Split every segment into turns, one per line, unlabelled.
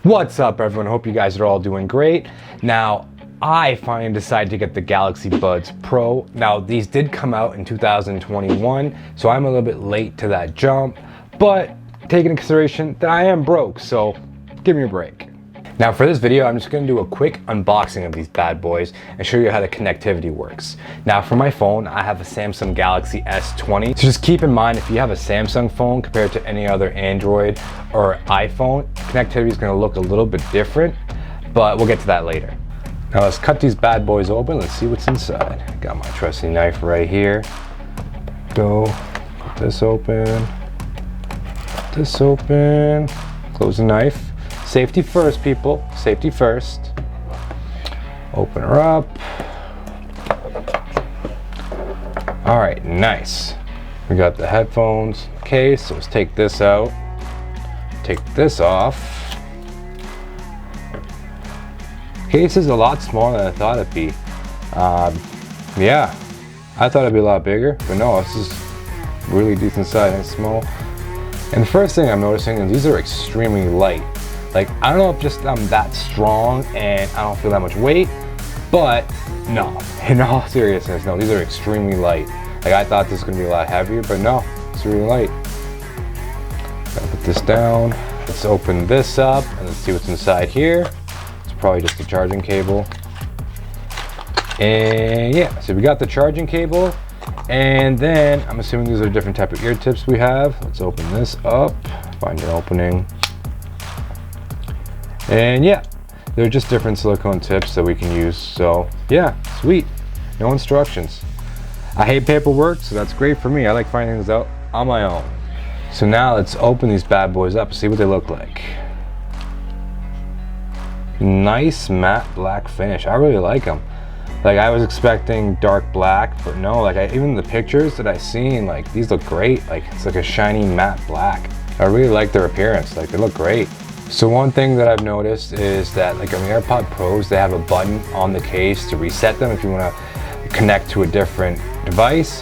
What's up, everyone? Hope you guys are all doing great. Now, I finally decided to get the Galaxy Buds Pro. Now, these did come out in 2021, so I'm a little bit late to that jump, but taking into consideration that I am broke, so give me a break. Now for this video, I'm just gonna do a quick unboxing of these bad boys and show you how the connectivity works. Now for my phone, I have a Samsung Galaxy S20. So just keep in mind, if you have a Samsung phone compared to any other Android or iPhone, connectivity is gonna look a little bit different, but we'll get to that later. Now let's cut these bad boys open. Let's see what's inside. Got my trusty knife right here. Go, cut this open, close the knife. Safety first, people, safety first. Open her up. All right, nice. We got the headphones case, so let's take this out. Take this off. Case is a lot smaller than I thought it'd be. Yeah, I thought it'd be a lot bigger, but no, this is really decent size and small. And the first thing I'm noticing is these are extremely light. Like, I don't know if just I'm that strong and I don't feel that much weight, but no, in all seriousness, no, these are extremely light. Like, I thought this was gonna be a lot heavier, but no, it's really light. Gotta put this down. Let's open this up and let's see what's inside here. It's probably just a charging cable. And yeah, so we got the charging cable, and then I'm assuming these are different type of ear tips we have. Let's open this up, find an opening. And yeah, they're just different silicone tips that we can use. So yeah, sweet, no instructions. I hate paperwork, so that's great for me. I like finding things out on my own. So now let's open these bad boys up and see what they look like. Nice matte black finish. I really like them. Like, I was expecting dark black, but no, like even the pictures that I seen, like these look great. Like, it's like a shiny matte black. I really like their appearance. Like, they look great. So one thing that I've noticed is that, like, on the AirPod Pros, they have a button on the case to reset them if you want to connect to a different device.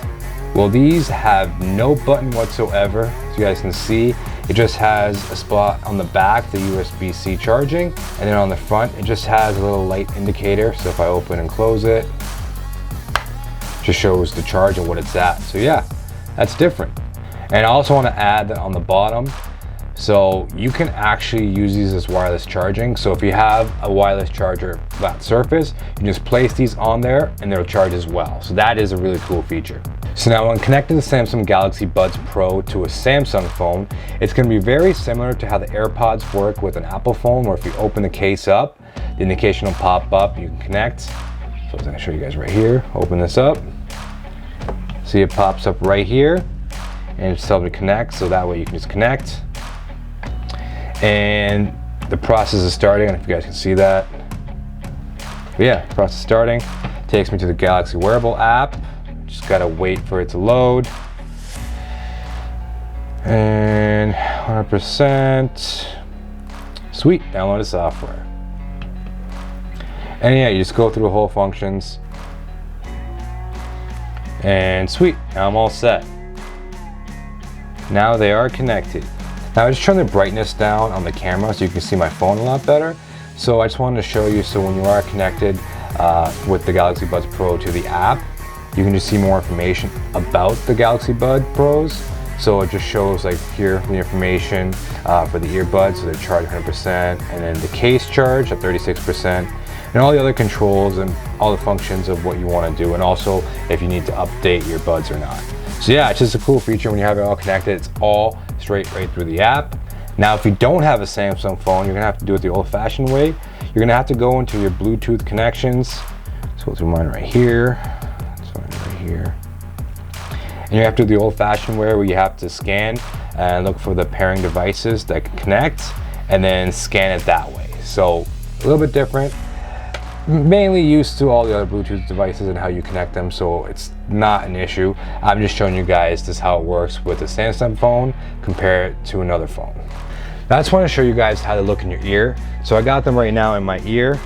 Well, these have no button whatsoever. As you guys can see, it just has a spot on the back, the USB-C charging, and then on the front, it just has a little light indicator. So if I open and close it, it just shows the charge and what it's at. So yeah, that's different. And I also want to add that on the bottom, so you can actually use these as wireless charging. So if you have a wireless charger flat surface, you can just place these on there and they'll charge as well. So that is a really cool feature. So now when connecting the Samsung Galaxy Buds Pro to a Samsung phone, it's going to be very similar to how the AirPods work with an Apple phone, where if you open the case up, the indication will pop up, you can connect. So I'm going to show you guys right here. Open this up. See, it pops up right here and it's telling me to connect, so that way you can just connect. And the process is starting. I don't know if you guys can see that. But yeah, process starting. Takes me to the Galaxy Wearable app. Just gotta wait for it to load. And 100%. Sweet, download the software. And yeah, you just go through the whole functions. And sweet, now I'm all set. Now they are connected. Now I just turned the brightness down on the camera so you can see my phone a lot better. So I just wanted to show you, so when you are connected with the Galaxy Buds Pro to the app, you can just see more information about the Galaxy Buds Pros. So it just shows, like, here the information for the earbuds, so they're charged 100%, and then the case charge at 36%, and all the other controls and all the functions of what you want to do, and also if you need to update your buds or not. So yeah, it's just a cool feature when you have it all connected. It's all straight right through the app. Now, if you don't have a Samsung phone, you're gonna have to do it the old-fashioned way. You're gonna have to go into your Bluetooth connections. So let's do mine right here. And you have to do the old-fashioned way, where you have to scan and look for the pairing devices that can connect, and then scan it that way. So a little bit different. Mainly used to all the other Bluetooth devices and how you connect them, so it's not an issue. I'm just showing you guys this how it works with a Samsung phone compared to another phone. I just want to show you guys how to look in your ear. So I got them right now in my ear.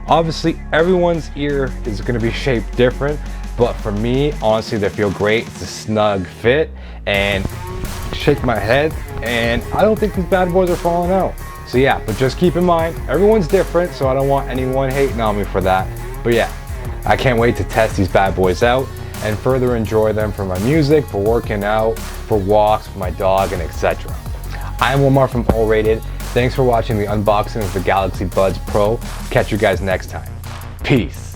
Obviously, everyone's ear is going to be shaped different, but for me, honestly, they feel great. It's a snug fit, and shake my head, and I don't think these bad boys are falling out. So yeah, but just keep in mind, everyone's different, so I don't want anyone hating on me for that. But yeah, I can't wait to test these bad boys out and further enjoy them for my music, for working out, for walks, for my dog, and etc. I am Omar from All Rated. Thanks for watching the unboxing of the Galaxy Buds Pro. Catch you guys next time. Peace.